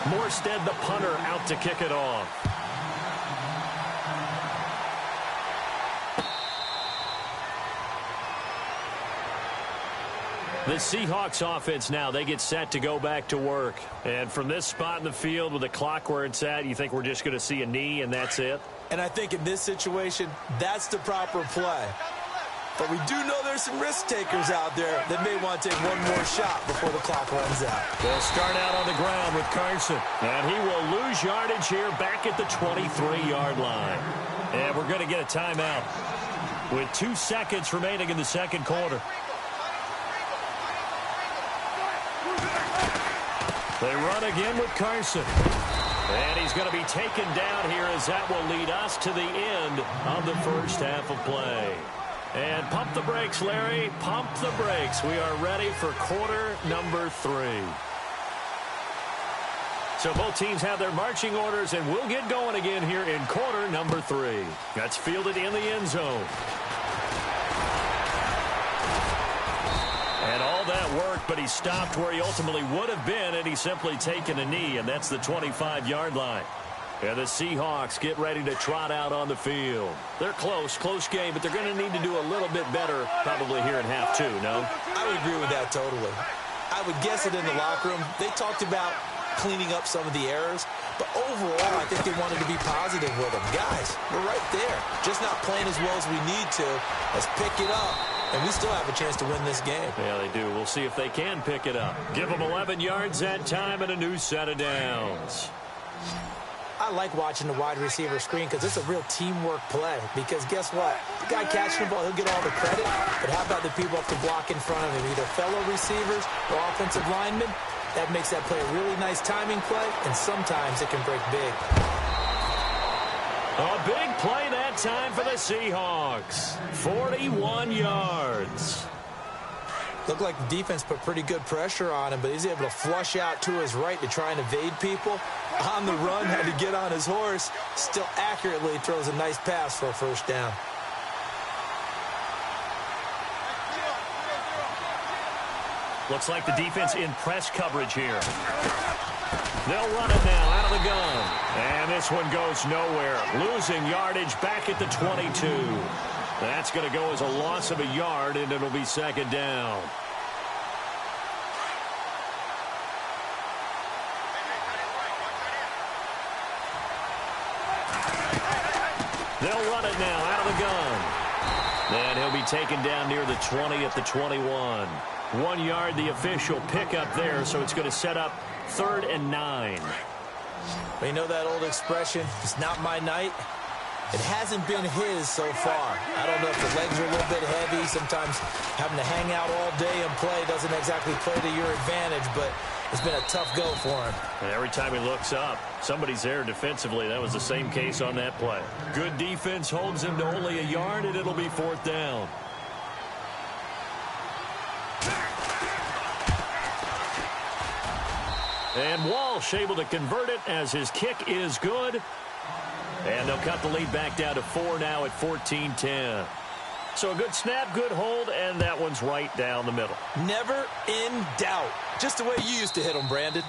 Morstead, the punter, out to kick it off. The Seahawks offense now, they get set to go back to work. And from this spot in the field with the clock where it's at, you think we're just going to see a knee and that's it? And I think in this situation, that's the proper play. But we do know there's some risk takers out there that may want to take one more shot before the clock runs out. They'll start out on the ground with Carson. And he will lose yardage here back at the 23-yard line. And we're going to get a timeout with 2 seconds remaining in the second quarter. They run again with Carson. And he's going to be taken down here as that will lead us to the end of the first half of play. And pump the brakes, Larry. Pump the brakes. We are ready for quarter number 3. So both teams have their marching orders, and we'll get going again here in quarter number 3. That's fielded in the end zone. And all that work, but he stopped where he ultimately would have been, and he's simply taken a knee, and that's the 25-yard line. And the Seahawks get ready to trot out on the field. They're close game, but they're going to need to do a little bit better probably here in half 2, no? I would agree with that totally. I would guess it in the locker room. They talked about cleaning up some of the errors, but overall, I think they wanted to be positive with them. Guys, we're right there. Just not playing as well as we need to. Let's pick it up. And we still have a chance to win this game. Yeah, they do. We'll see if they can pick it up. Give them 11 yards that time and a new set of downs. I like watching the wide receiver screen because it's a real teamwork play. Because guess what? The guy catching the ball, he'll get all the credit. But how about the people up to block in front of him? Either fellow receivers or offensive linemen. That makes that play a really nice timing play. And sometimes it can break big. A big play that time for the Seahawks. 41 yards. Looked like the defense put pretty good pressure on him, but he's able to flush out to his right to try and evade people. On the run, had to get on his horse. Still accurately throws a nice pass for a first down. Looks like the defense in press coverage here. They'll run it now out of the gun. And this one goes nowhere. Losing yardage back at the 22. That's going to go as a loss of a yard, and it'll be second down. They'll run it now out of the gun. And he'll be taken down near the 20 at the 21. 1 yard, the official pickup there, so it's going to set up 3rd and 9. Well, you know that old expression, it's not my night? It hasn't been his so far. I don't know if the legs are a little bit heavy. Sometimes having to hang out all day and play doesn't exactly play to your advantage, but it's been a tough go for him. And every time he looks up, somebody's there defensively. That was the same case on that play. Good defense holds him to only a yard, and it'll be 4th down. And Walsh able to convert it as his kick is good. And they'll cut the lead back down to 4 now at 14-10. So a good snap, good hold, and that one's right down the middle. Never in doubt. Just the way you used to hit them, Brandon.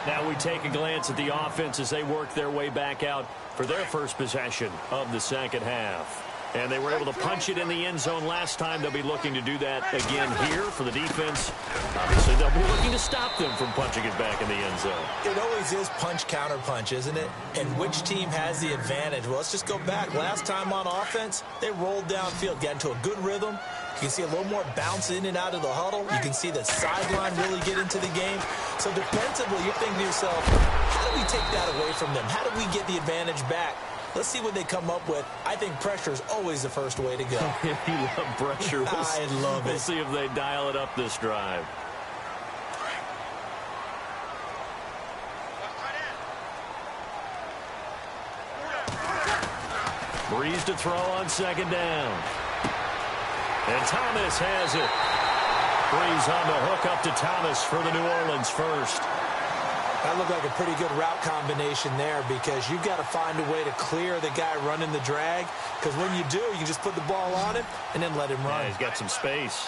Now we take a glance at the offense as they work their way back out for their first possession of the second half. And they were able to punch it in the end zone last time. They'll be looking to do that again here for the defense. Obviously, they'll be looking to stop them from punching it back in the end zone. It always is punch-counter-punch, isn't it? And which team has the advantage? Well, let's just go back. Last time on offense, they rolled downfield, got into a good rhythm. You can see a little more bounce in and out of the huddle. You can see the sideline really get into the game. So defensively, you're thinking to yourself, how do we take that away from them? How do we get the advantage back? Let's see what they come up with. I think pressure is always the first way to go. You love pressure. I love it. We'll see if they dial it up this drive. Breeze to throw on second down. And Thomas has it. Breeze on the hook up to Thomas for the New Orleans first. That looked like a pretty good route combination there because you've got to find a way to clear the guy running the drag. Because when you do, you can just put the ball on him and then let him run. Yeah, he's got some space.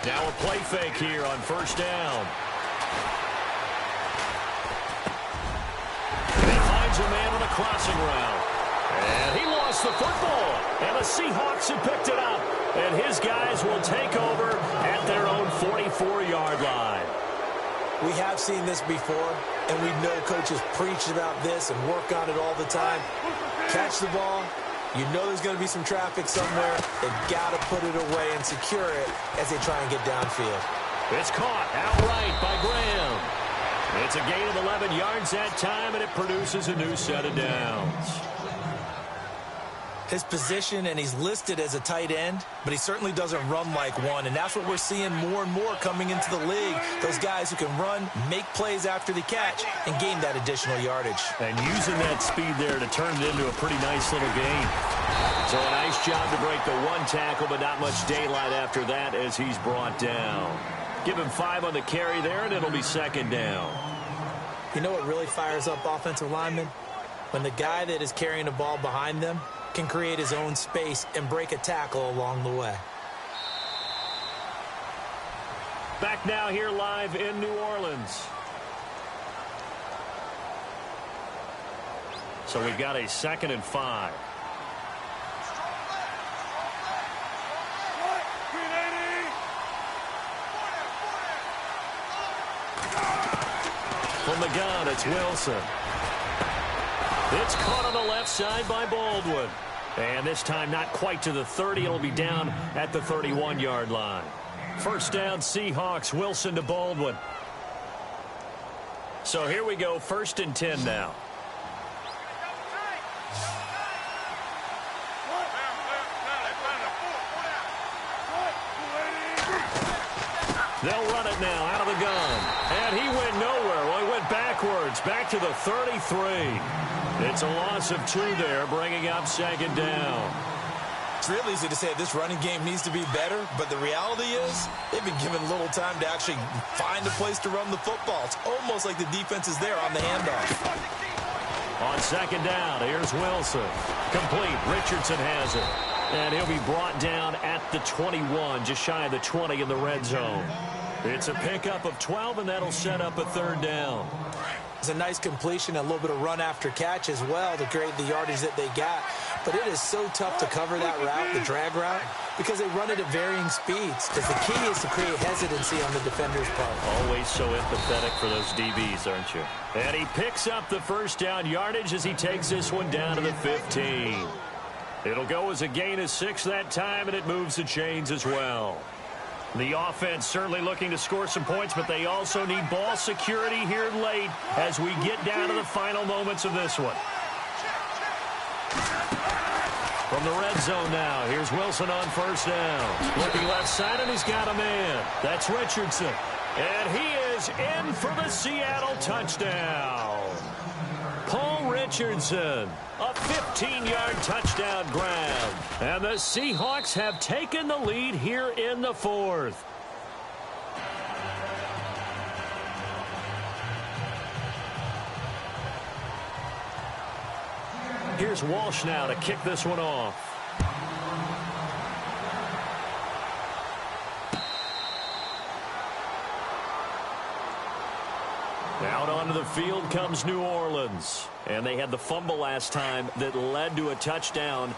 Now a play fake here on first down. He finds a man on a crossing route. And he lost the football. And the Seahawks have picked it up. And his guys will take over at their own 44-yard line. We have seen this before, and we know coaches preach about this and work on it all the time. Catch the ball. You know there's going to be some traffic somewhere. They've got to put it away and secure it as they try and get downfield. It's caught outright by Graham. It's a gain of 11 yards that time, and it produces a new set of downs. His position, and he's listed as a tight end, but he certainly doesn't run like one, and that's what we're seeing more and more coming into the league. Those guys who can run, make plays after the catch, and gain that additional yardage. And using that speed there to turn it into a pretty nice little gain. So a nice job to break the one tackle, but not much daylight after that as he's brought down. Give him 5 on the carry there, and it'll be second down. You know what really fires up offensive linemen? When the guy that is carrying the ball behind them can create his own space and break a tackle along the way. Back now here live in New Orleans. So we've got a 2nd and 5. From the gun, it's Wilson. It's caught on the left side by Baldwin. And this time not quite to the 30. It'll be down at the 31-yard line. First down, Seahawks. Wilson to Baldwin. So here we go, 1st and 10 now. They'll run it now out of the gun. And he went nowhere. Well, he went backwards, back to the 33. It's a loss of 2 there, bringing up 2nd down. It's real easy to say this running game needs to be better, but the reality is they've been given little time to actually find a place to run the football. It's almost like the defense is there on the handoff. On 2nd down, here's Wilson. Complete. Richardson has it. And he'll be brought down at the 21, just shy of the 20 in the red zone. It's a pickup of 12, and that'll set up a 3rd down. It's a nice completion, a little bit of run after catch as well to create the yardage that they got. But it is so tough to cover that route, the drag route, because they run it at varying speeds. Because the key is to create hesitancy on the defender's part. Always so empathetic for those DBs, aren't you? And he picks up the 1st down yardage as he takes this one down to the 15. It'll go as a gain of 6 that time, and it moves the chains as well. The offense certainly looking to score some points, but they also need ball security here late as we get down to the final moments of this one. From the red zone now, here's Wilson on 1st down. Looking left side, and he's got a man. That's Richardson. And he is in for the Seattle touchdown. Paul Richardson, a 15-yard touchdown grab. And the Seahawks have taken the lead here in the 4th. Here's Walsh now to kick this one off. Out onto the field comes New Orleans. And they had the fumble last time that led to a touchdown.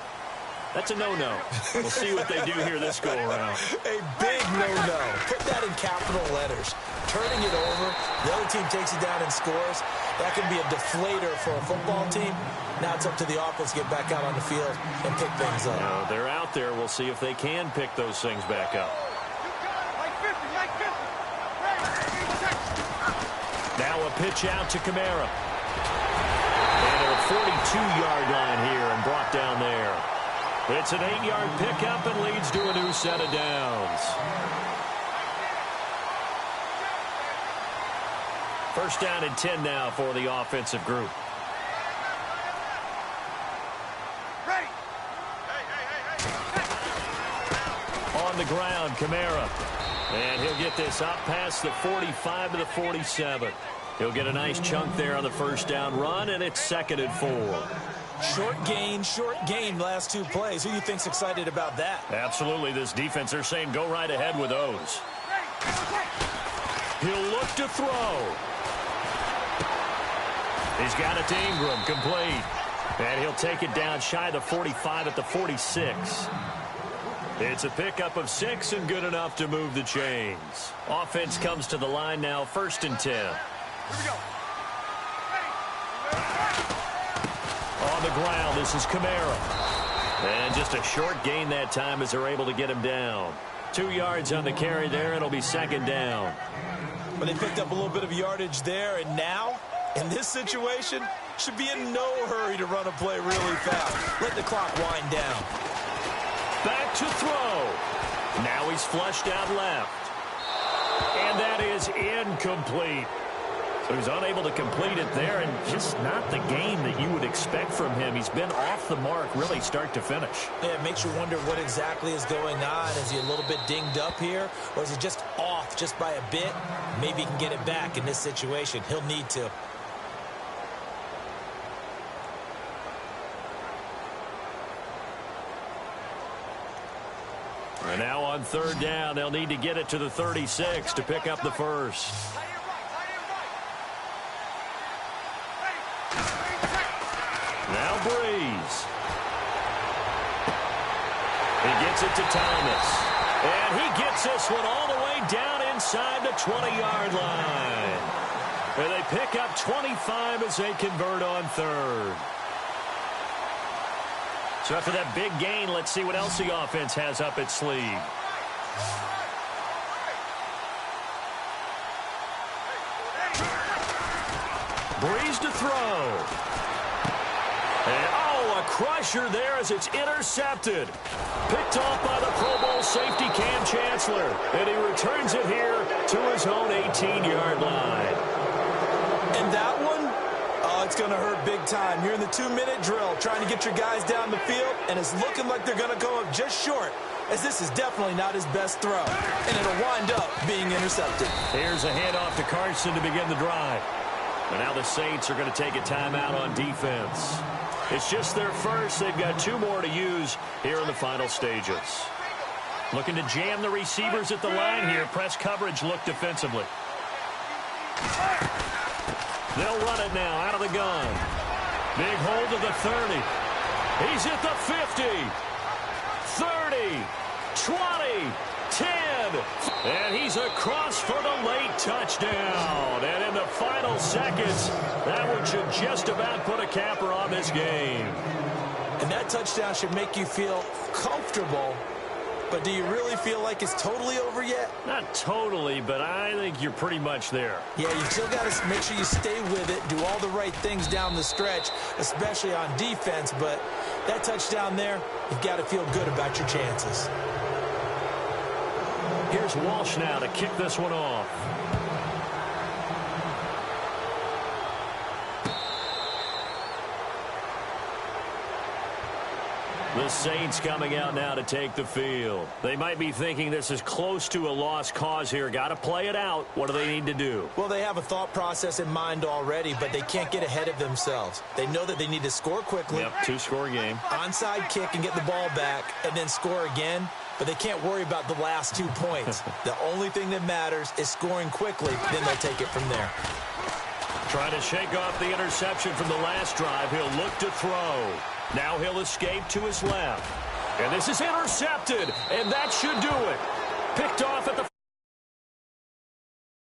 That's a no-no. We'll see what they do here this go-around. A big no-no. Put that in capital letters. Turning it over, the other team takes it down and scores. That can be a deflator for a football team. Now it's up to the offense to get back out on the field and pick things up. Now, they're out there. We'll see if they can pick those things back up. Now a pitch out to Kamara. And a 42-yard line here and brought down there. It's an 8-yard pickup and leads to a new set of downs. First down and 10 now for the offensive group. On the ground, Kamara. And he'll get this up past the 45 to the 47. He'll get a nice chunk there on the first down run, and it's 2nd and 4. Short gain last 2 plays. Who do you think's excited about that? Absolutely. This defense, they're saying go right ahead with those. He'll look to throw. He's got it to Ingram, complete. And he'll take it down shy of the 45 at the 46. It's a pickup of 6 and good enough to move the chains. Offense comes to the line now, 1st and 10. Here we go. On the ground, this is Kamara. And just a short gain that time as they're able to get him down. 2 yards on the carry there. It'll be 2nd down. But they picked up a little bit of yardage there, and now, in this situation, should be in no hurry to run a play really fast. Let the clock wind down. Back to throw. Now he's flushed out left. And that is incomplete. So he's unable to complete it there, and just not the game that you would expect from him. He's been off the mark really start to finish. Yeah, it makes you wonder what exactly is going on. Is he a little bit dinged up here, or is he just off just by a bit? Maybe he can get it back in this situation. He'll need to. And now on 3rd down, they'll need to get it to the 36 to pick up the first. Now Breeze. He gets it to Thomas. And he gets this one all the way down inside the 20-yard line. And they pick up 25 as they convert on 3rd. So after that big gain, let's see what else the offense has up its sleeve. Breeze to throw. And, a crusher there as it's intercepted. Picked off by the Pro Bowl safety Cam Chancellor. And he returns it here to his own 18-yard line. And that one, it's going to hurt big time. You're in the 2-minute drill trying to get your guys down the field, and it's looking like they're going to go up just short, as this is definitely not his best throw. And it'll wind up being intercepted. Here's a handoff to Carson to begin the drive. And now the Saints are going to take a timeout on defense. It's just their first. They've got 2 more to use here in the final stages. Looking to jam the receivers at the line here. Press coverage look defensively. They'll run it now out of the gun. Big hold to the 30. He's at the 50. 30. 20. 10. And he's across for the late touchdown. And in the final seconds, that one should just about put a capper on this game. And that touchdown should make you feel comfortable. But do you really feel like it's totally over yet? Not totally, but I think you're pretty much there. Yeah, you still got to make sure you stay with it, do all the right things down the stretch, especially on defense. But that touchdown there, you've got to feel good about your chances. Here's Walsh now to kick this one off. The Saints coming out now to take the field. They might be thinking this is close to a lost cause here. Got to play it out. What do they need to do? Well, they have a thought process in mind already, but they can't get ahead of themselves. They know that they need to score quickly. Yep, 2-score game. Onside kick and get the ball back and then score again. But they can't worry about the last 2 points. The only thing that matters is scoring quickly. Then they'll take it from there. Trying to shake off the interception from the last drive. He'll look to throw. Now he'll escape to his left. And this is intercepted. And that should do it.